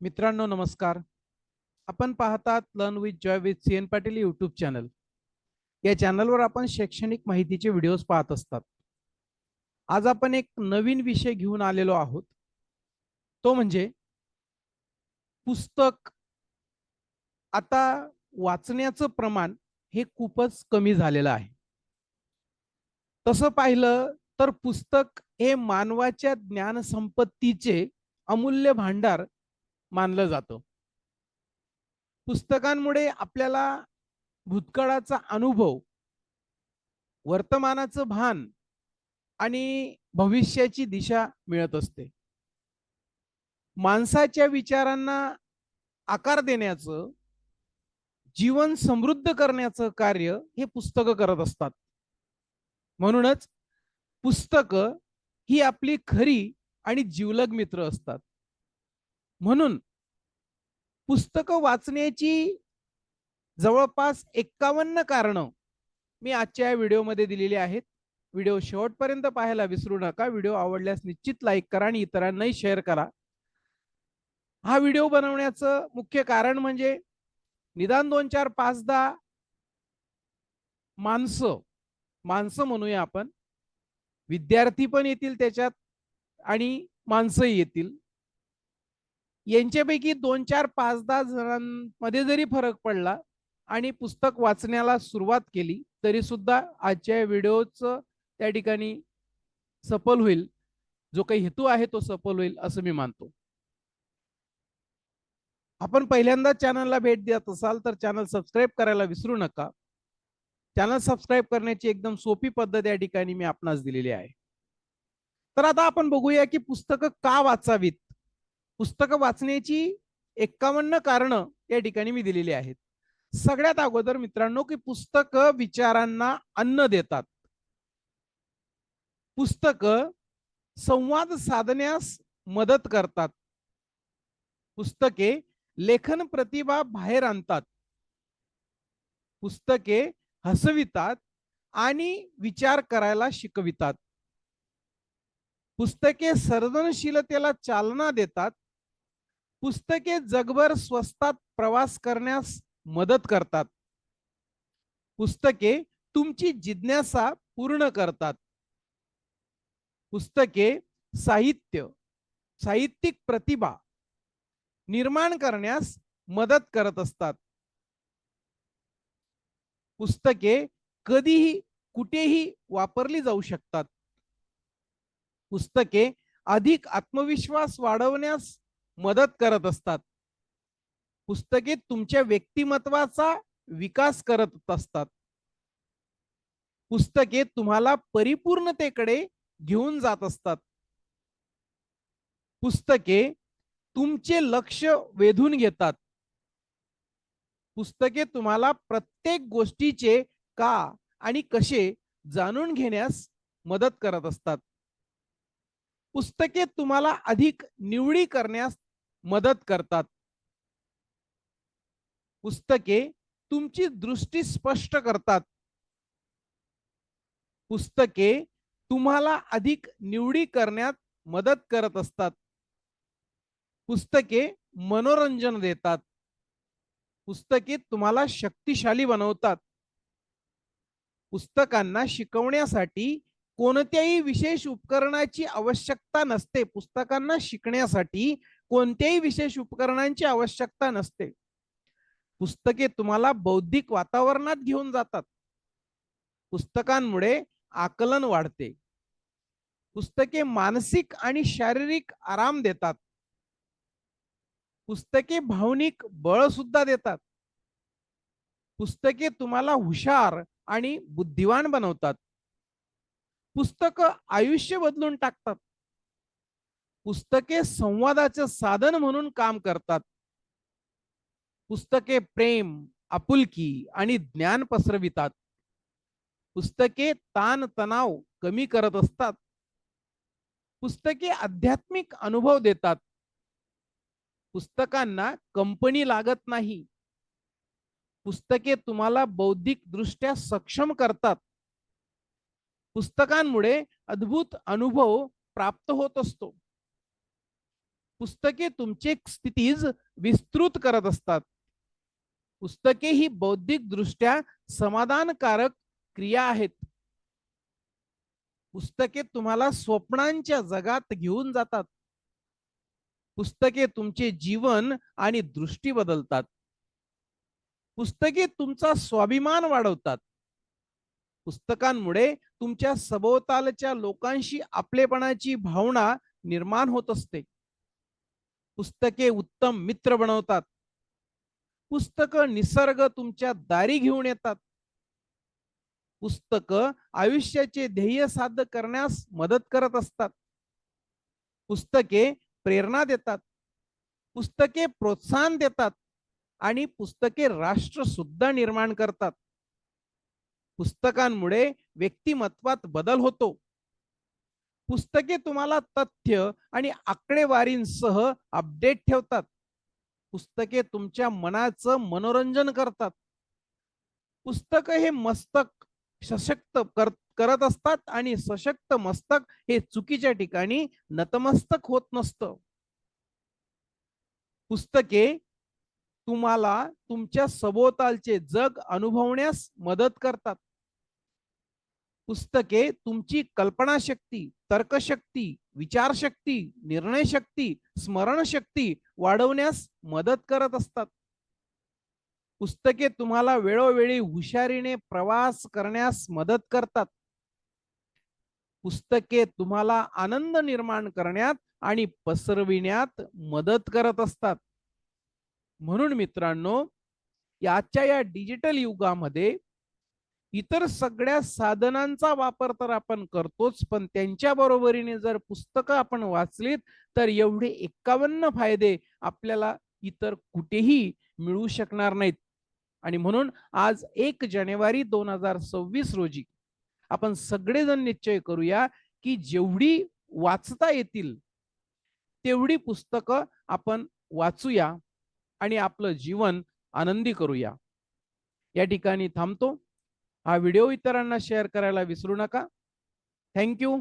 मित्रांनो नमस्कार. आपण पाहतात learn with Joy with C N Patil YouTube channel. या चॅनलवर आपण शैक्षणिक माहितीचे व्हिडिओज पाहत असतात. आज आपण एक नवीन विषय घेऊन आलेलो आहोत, तो म्हणजे पुस्तक. आता वाचण्याचं प्रमाण हे खूपच कमी झालेलं आहे. तसं पाहिलं तर पुस्तक हे मानवाच्या ज्ञानसंपत्तीचे अमूल्य भांडार मानलं जातं. पुस्तकांमुळे आपल्याला भूतकाळाचा अनुभव, वर्तमानाचं भान आणि भविष्याची दिशा मिळत असते. माणसाच्या विचारांना आकार देण्याचं, जीवन समृद्ध करण्याचं कार्य हे पुस्तकं करत असतात. म्हणूनच पुस्तकं ही आपली खरी आणि जिवलग मित्र असतात. म्हणून पुस्तकं वाचण्याची जवळपास 51 कारणं मी आजच्या व्हिडिओमध्ये दिलेली आहेत. व्हिडिओ शेवटपर्यंत पाहायला विसरू नका. व्हिडिओ आवडल्यास निश्चित लाईक करा आणि इतरांनाही शेअर करा. हा व्हिडिओ बनवण्याचं मुख्य कारण म्हणजे निदान 2 4 5 10 माणसं माणसं म्हणूया आपण, विद्यार्थी पण येतील त्याच्यात आणि माणसंही येतील. यांच्यापैकी 2 4 5 10 जणांमध्ये जरी फरक पडला आणि पुस्तक वाचण्याला सुरुवात केली तरी सुद्धा आजच्या व्हिडिओचं त्या ठिकाणी सफल होईल. जो काही हेतू आहे तो सफल होईल असं मी मानतो. आपण पहिल्यांदा चॅनलला भेट देत असाल तर चॅनल सबस्क्राईब करायला विसरू नका. चॅनल सबस्क्राईब करण्याची एकदम सोपी पद्धत या ठिकाणी मी आपणास दिलेली आहे. तर आता आपण बघूया की पुस्तकं का वाचावीत. पुस्तकं वाचण्याची 51 कारणं या ठिकाणी मी दिलेली आहेत. सगळ्यात अगोदर मित्रांनो की पुस्तकं विचारांना अन्न देतात. पुस्तकं संवाद साधण्यास मदत करतात. पुस्तके लेखन प्रतिभा बाहेर आणतात. पुस्तके हसवितात आणि विचार करायला शिकवितात. पुस्तके सर्जनशीलतेला चालना देतात. पुस्तके जगभर स्वस्तात प्रवास करण्यास मदत करतात. पुस्तके तुमची जिज्ञासा पूर्ण करतात. पुस्तके साहित्यिक प्रतिभा निर्माण करण्यास मदत करत असतात. पुस्तके कधीही कुठेही वापरली जाऊ शकतात. पुस्तके अधिक आत्मविश्वास वाढवण्यास मदत करत असतात. पुस्तके तुमच्या व्यक्तिमत्वाचा विकास करत असतात. पुस्तके तुम्हाला परिपूर्णतेकडे घेऊन जात असतात. पुस्तके तुमचे लक्ष वेधून घेतात. पुस्तके तुम्हाला प्रत्येक गोष्टीचे का आणि कसे जाणून घेण्यास मदत करत असतात. पुस्तके तुम्हाला अधिक निवडी करण्यास मदत करतात. पुस्तके तुमची दृष्टी स्पष्ट करतात. पुस्तके तुम्हाला अधिक निवडी करण्यात मदत करत असतात. पुस्तके मनोरंजन देतात. पुस्तके तुम्हाला शक्तिशाली बनवतात. पुस्तकांना शिकवण्यासाठी कोणत्याही विशेष उपकरणाची आवश्यकता नसते. पुस्तकांना शिकण्यासाठी कोणत्याही विशेष उपकरणांची आवश्यकता नसते. पुस्तके तुम्हाला बौद्धिक वातावरणात घेऊन जातात. पुस्तकांमुळे आकलन वाढते. पुस्तके मानसिक आणि शारीरिक आराम देतात. पुस्तके भावनिक बळ सुद्धा देतात. पुस्तके तुम्हाला हुशार आणि बुद्धिवान बनवतात. पुस्तकं आयुष्य बदलून टाकतात. पुस्तके संवादाचे साधन म्हणून काम करतात. पुस्तके प्रेम, आपुलकी आणि ज्ञान पसरवितात. पुस्तके ताण तणाव कमी करत असतात. पुस्तके आध्यात्मिक अनुभव देतात. पुस्तकांना कंपनी लागत नाही. पुस्तके तुम्हाला बौद्धिक दृष्ट्या सक्षम करतात. पुस्तकांमुळे अद्भुत अनुभव प्राप्त होत असतो. पुस्तके तुमचे स्थितीज विस्तृत करत असतात. पुस्तके ही बौद्धिकदृष्ट्या समाधानकारक क्रिया आहेत. पुस्तके तुम्हाला स्वप्नांच्या जगात घेऊन जातात. पुस्तके तुमचे जीवन आणि दृष्टी बदलतात. पुस्तके तुमचा स्वाभिमान वाढवतात. पुस्तकांमुळे तुमच्या सभोवतालच्या लोकांशी आपलेपणाची भावना निर्माण होत असते. पुस्तके उत्तम मित्र बनवतात. पुस्तकं निसर्ग तुमच्या दारी घेऊन येतात. पुस्तकं आयुष्याचे ध्येय साध्य करण्यास मदत करत असतात. पुस्तके प्रेरणा देतात. पुस्तके प्रोत्साहन देतात आणि पुस्तके राष्ट्र सुद्धा निर्माण करतात. पुस्तकांमुळे व्यक्तिमत्वात बदल होतो. पुस्तके तुम्हाला तथ्य आणि आकडेवारींसह अपडेट ठेवतात. पुस्तके तुमच्या मनाचं मनोरंजन करतात. पुस्तक हे मस्तक सशक्त करत असतात आणि सशक्त मस्तक हे चुकीच्या ठिकाणी नतमस्तक होत नसतं. पुस्तके तुम्हाला तुमच्या सभोवतालचे जग अनुभवण्यास मदत करतात. पुस्तके तुमची कल्पनाशक्ती, तर्कशक्ती, विचारशक्ती, निर्णयशक्ती, स्मरणशक्ती वाढवण्यास मदत करत असतात. पुस्तके तुम्हाला वेळोवेळी हुशारीने प्रवास करण्यास मदत करतात. पुस्तके तुम्हाला आनंद निर्माण करण्यात आणि पसरविण्यात मदत करत असतात. म्हणून मित्रांनो, आजच्या या डिजिटल युगामध्ये इतर सगळ्या साधनांचा वापर तर आपण करतोच, पण त्यांच्या बरोबरीने जर पुस्तकं आपण वाचलीत तर एवढे 51 फायदे आपल्याला इतर कुठेही मिळू शकणार नाहीत. आणि म्हणून आज 1 जानेवारी 2026 रोजी आपण सगळेजण निश्चय करूया की जेवढी वाचता येतील तेवढी पुस्तकं आपण वाचूया आणि आपलं जीवन आनंदी करूया. या ठिकाणी थांबतो. हा व्हिडिओ इतरांना शेअर करायला विसरू नका. Thank you.